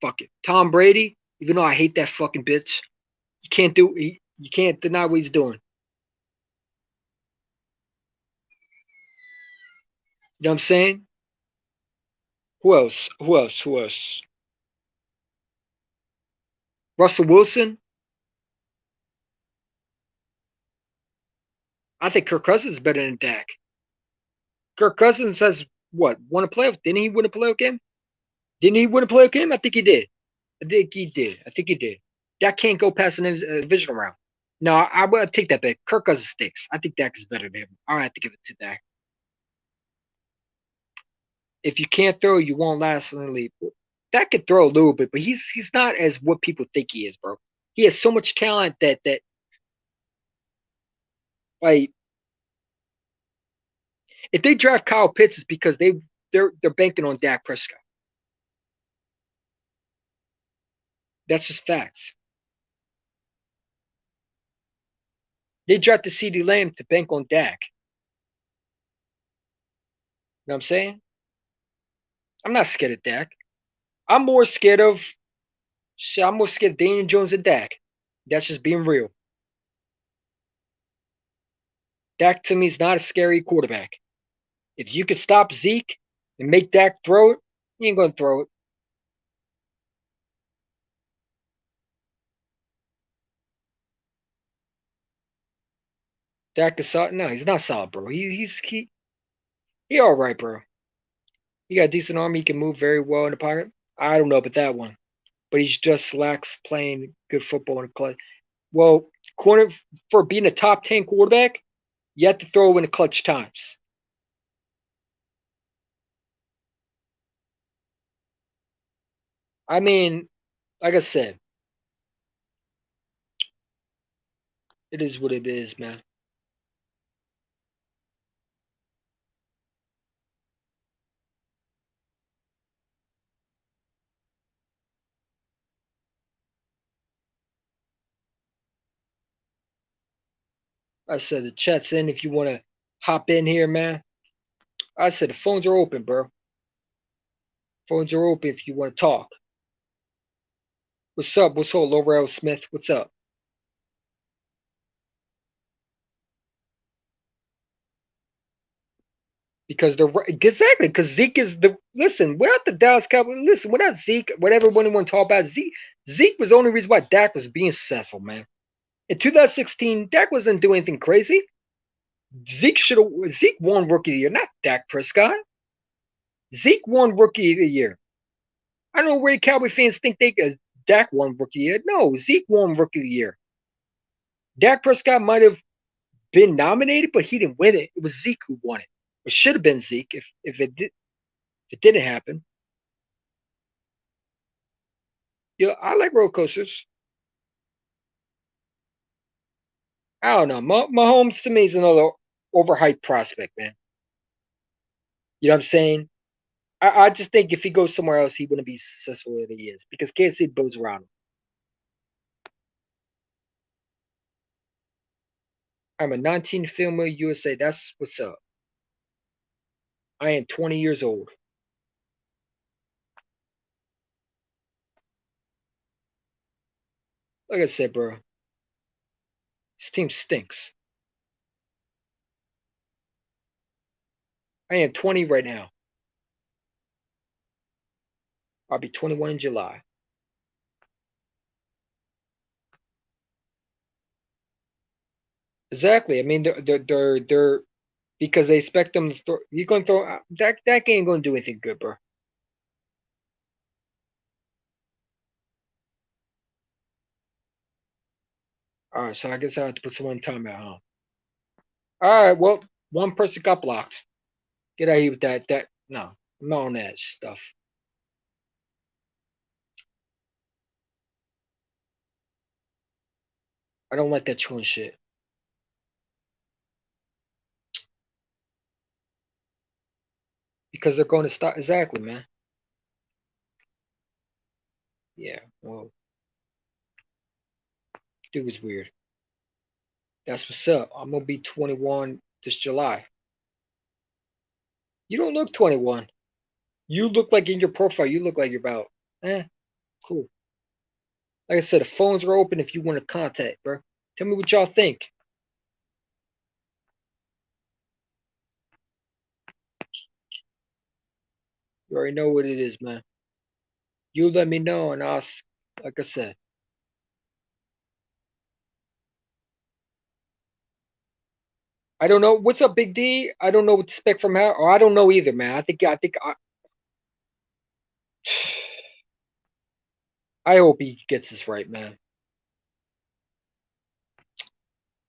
fuck it. Tom Brady, even though I hate that fucking bitch. You can't deny what he's doing. You know what I'm saying? Who else? Who else? Who else? Russell Wilson. I think Kirk Cousins is better than Dak. Kirk Cousins has what? Won a playoff? Didn't he win a playoff game? Didn't he win a playoff game? I think he did. I think he did. I think he did. Dak can't go past an divisional round. No, I will take that back. Kirk Cousins sticks. I think Dak is better than him. I'll have to give it to Dak. If you can't throw, you won't last in the league. Dak could throw a little bit, but he's not as what people think he is, bro. He has so much talent that like if they draft Kyle Pitts, it's because they're banking on Dak Prescott. That's just facts. They drafted CeeDee Lamb to bank on Dak. You know what I'm saying? I'm not scared of Dak. I'm more scared of I'm more scared of Daniel Jones and Dak. That's just being real. Dak to me is not a scary quarterback. If you could stop Zeke and make Dak throw it, he ain't gonna throw it. Dak is solid. No, he's not solid, bro. He all right, bro. He got a decent arm. He can move very well in the pocket. I don't know about that one, but he just lacks playing good football in the clutch. Well, corner for being a top 10 quarterback, you have to throw in the clutch times. I mean, like I said, it is what it is, man. I said the chat's in if you want to hop in here, man. I said the phones are open, bro. Phones are open if you want to talk. What's up? What's up, Laurel Smith? What's up? Because the exactly because Zeke is the listen without the Dallas Cowboys. Listen, without Zeke, whatever anyone want to talk about, Zeke was the only reason why Dak was being successful, man. In 2016, Dak wasn't doing anything crazy. Zeke won Rookie of the Year, not Dak Prescott. Zeke won Rookie of the Year. I don't know where the Cowboy fans think Dak won Rookie of the Year. No, Zeke won Rookie of the Year. Dak Prescott might have been nominated, but he didn't win it. It was Zeke who won it. It should have been Zeke if it didn't happen. Yeah, I like roller coasters. I don't know. Mahomes to me is another overhyped prospect, man. You know what I'm saying? I just think if he goes somewhere else, he wouldn't be successful as he is because Kansas City builds around him. I'm a 19 filmer USA. That's what's up. I am 20 years old. Like I said, bro, this team stinks. I am 20 right now. I'll be 21 in July. Exactly. I mean, they're because they expect them to throw. You're going to throw that game. Going to do anything good, bro. All right, so I guess I have to put someone in timeout, huh? All right. Well, one person got blocked. Get out of here with that. No, I'm not on that stuff. I don't like that chewing shit because they're going to stop. Exactly, man. Yeah. Well, dude was weird. That's what's up. I'm gonna be 21 this July. You don't look 21. You look like in your profile. You look like you're about. Cool. Like I said, the phones are open if you want to contact, bro. Tell me what y'all think. You already know what it is, man. You let me know, and like I said, I don't know what's up, Big D. I don't know what to expect from her, or I don't know either, man. I hope he gets this right, man.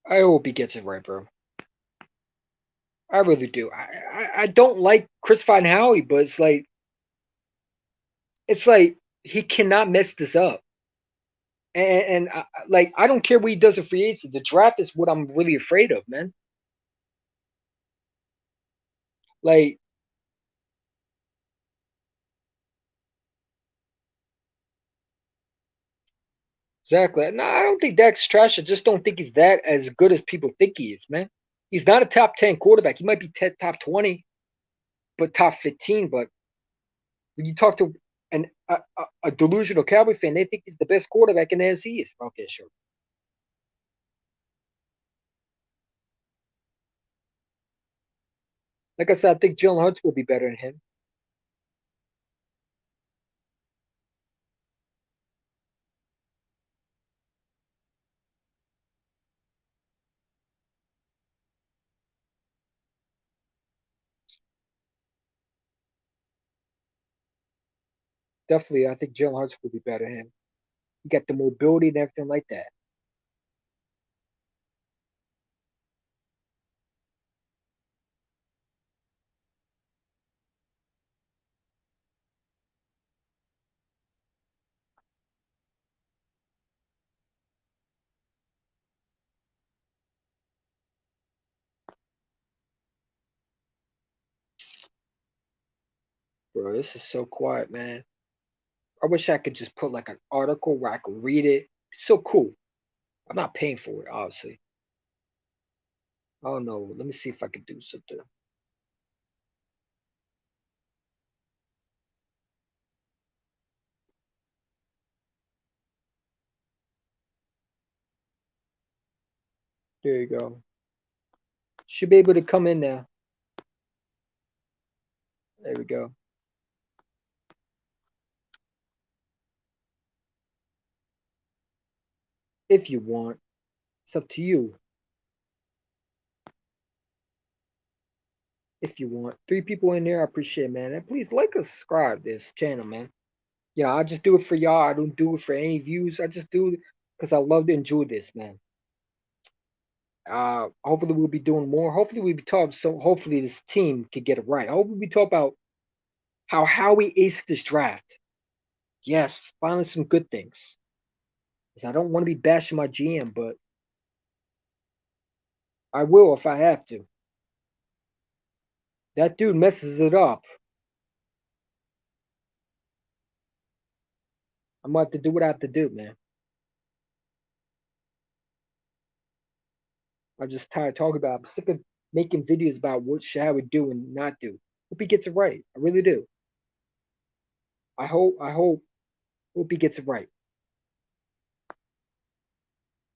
I hope he gets it right, bro. I really do. I don't like Chris Van Howie, but it's like he cannot mess this up. And like I don't care what he does in free agency. The draft is what I'm really afraid of, man. Like Exactly. No, I don't think Dak's trash. I just don't think he's that as good as people think he is, man. He's not a top 10 quarterback. He might be top 20, but top 15. But when you talk to a delusional Cowboy fan, they think he's the best quarterback in the NFC East. Okay, sure. Like I said, I think Jalen Hurts will be better than him. Definitely, I think Jalen Hurts will be better than him. He got the mobility and everything like that. Bro, this is so quiet, man. I wish I could just put like an article where I could read it. It's so cool. I'm not paying for it, obviously. I don't know. Let me see if I can do something. There you go. Should be able to come in now. There we go. If you want, it's up to you. If you want, three people in there, I appreciate it, man. And please like and subscribe this channel, man. You know, I just do it for y'all. I don't do it for any views. I just do it because I love to enjoy this, man. Hopefully we'll be doing more. Hopefully we'll be talking. So hopefully this team can get it right. Hopefully we talk about how we aced this draft. Yes, finally some good things. 'Cause I don't want to be bashing my GM, but I will if I have to. That dude messes it up. I'm about to do what I have to do, man. I'm just tired of talking about it. I'm sick of making videos about what shall we do and not do. Hope he gets it right. I really do. Hope he gets it right.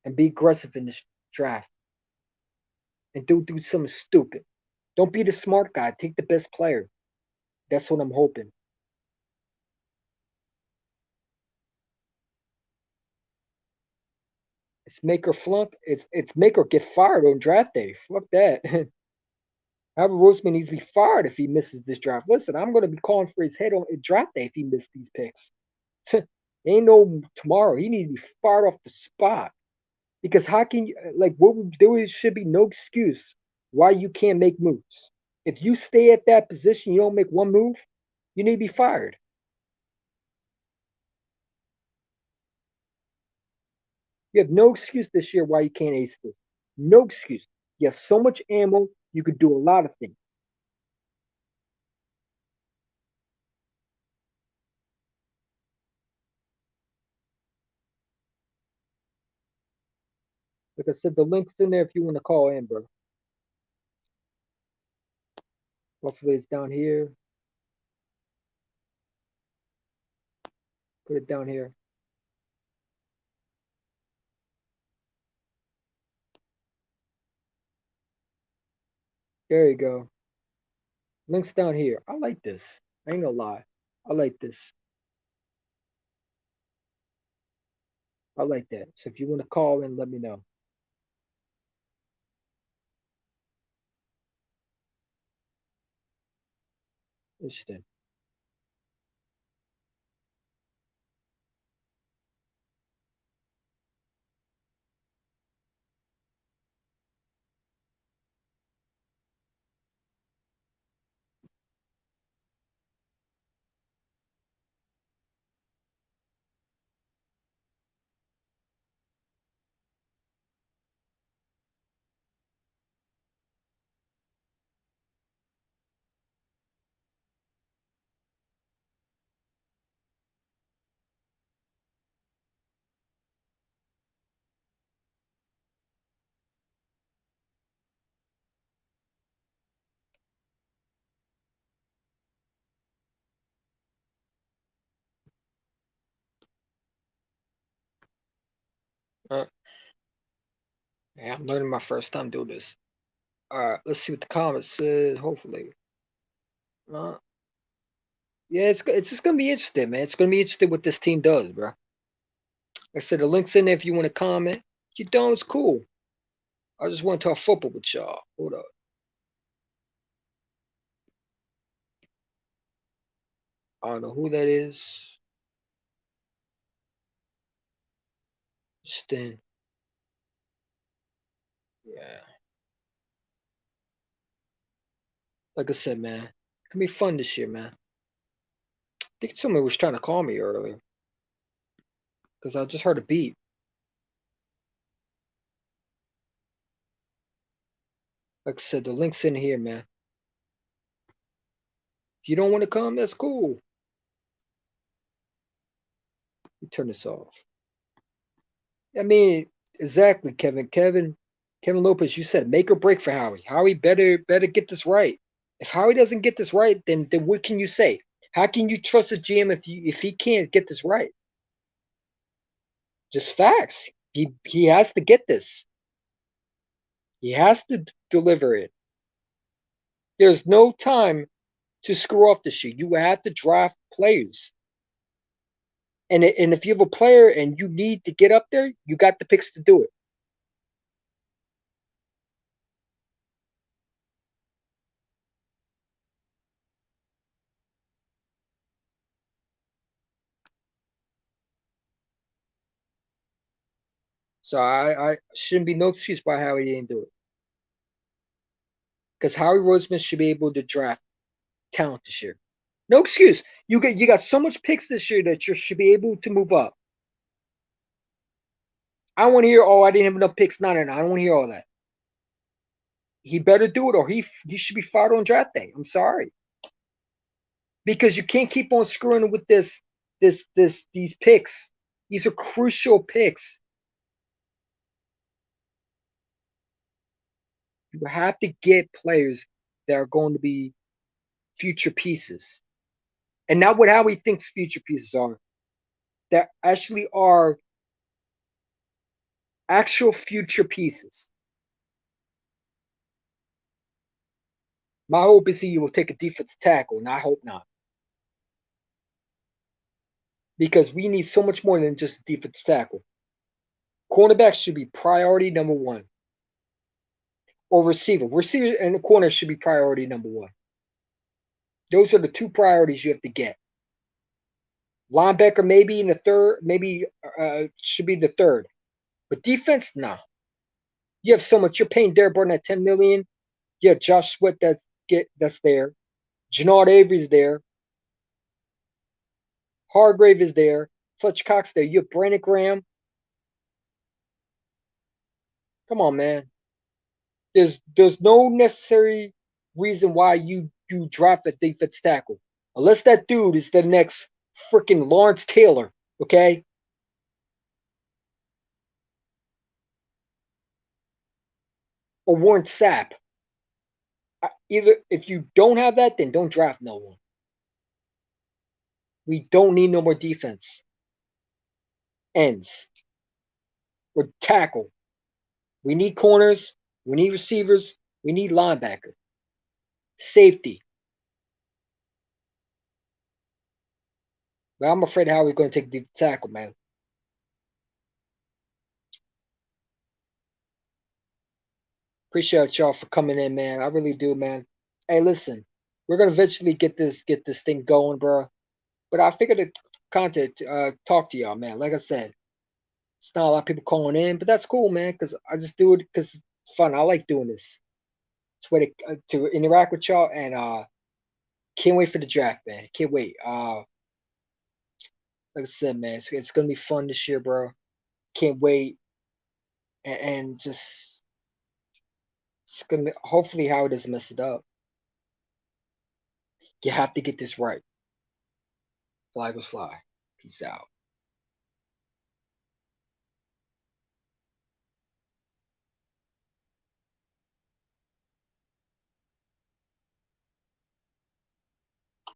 And be aggressive in this draft. And don't do something stupid. Don't be the smart guy. Take the best player. That's what I'm hoping. It's make or flunk. It's make or get fired on draft day. Fuck that. Howard Roseman needs to be fired if he misses this draft. Listen, I'm going to be calling for his head on draft day if he missed these picks. Ain't no tomorrow. He needs to be fired off the spot. Because how can you like what there should be no excuse why you can't make moves. If you stay at that position, you don't make one move, you need to be fired. You have no excuse this year why you can't ace this. No excuse. You have so much ammo, you could do a lot of things. Like I said, the link's in there if you want to call in, bro. Hopefully it's down here. Put it down here. There you go. Link's down here. I like this. I ain't gonna lie. I like this. I like that. So if you want to call in, let me know. Interesting. Hey, I'm learning my first time doing this. Alright, let's see what the comments said, hopefully. Uh, yeah, it's just gonna be interesting, man. It's gonna be interesting what this team does, bro. Like I said, the link's in there if you want to comment. If you don't, it's cool. I just want to talk football with y'all. Hold up. I don't know who that is. Stan. Yeah. Like I said, man, it's gonna be fun this year, man. I think somebody was trying to call me earlier because I just heard a beep. Like I said, the link's in here, man. If you don't want to come, that's cool. You turn this off. I mean, exactly, Kevin. Kevin Lopez, you said make or break for Howie. Howie better get this right. If Howie doesn't get this right, then what can you say? How can you trust a GM if he can't get this right? Just facts. He has to get this. He has to deliver it. There's no time to screw off this year. You have to draft players. And if you have a player and you need to get up there, you got the picks to do it. So I shouldn't be no excuse why Howie didn't do it. Because Howie Roseman should be able to draft talent this year. No excuse. You got so much picks this year that you should be able to move up. I don't want to hear, oh, I didn't have enough picks. No. I don't want to hear all that. He better do it, or he should be fired on draft day. I'm sorry, because you can't keep on screwing with these picks. These are crucial picks. You have to get players that are going to be future pieces, and not what Howie thinks future pieces are. That actually are actual future pieces. My hope is he will take a defensive tackle, and I hope not. Because we need so much more than just a defensive tackle. Cornerbacks should be priority number one. Or receiver. Receiver and the corner should be priority number one. Those are the two priorities you have to get. Linebacker maybe in the third, maybe should be the third. But defense, nah. You have so much. You're paying Derek Burton at $10 million. You have Josh Sweat that's there. Jannard Avery's there. Hargrave is there. Fletch Cox there. You have Brandon Graham. Come on, man. There's no necessary reason why you draft a defense tackle. Unless that dude is the next freaking Lawrence Taylor, okay? Or Warren Sapp. Either if you don't have that, then don't draft no one. We don't need no more defense ends or tackle. We need corners. We need receivers. We need linebacker. Safety. But I'm afraid how we're going to take the tackle, man. Appreciate y'all for coming in, man. I really do, man. Hey, listen, we're gonna eventually get this thing going, bro. But I figured to contact, talk to y'all, man. Like I said, it's not a lot of people calling in, but that's cool, man. Because I just do it because it's fun. I like doing this. It's a way to interact with y'all, and can't wait for the draft, man. Can't wait. Like I said, man, it's gonna be fun this year, bro. Can't wait, and just it's gonna be, hopefully Howard doesn't mess it up. You have to get this right. Fly was fly. Peace out.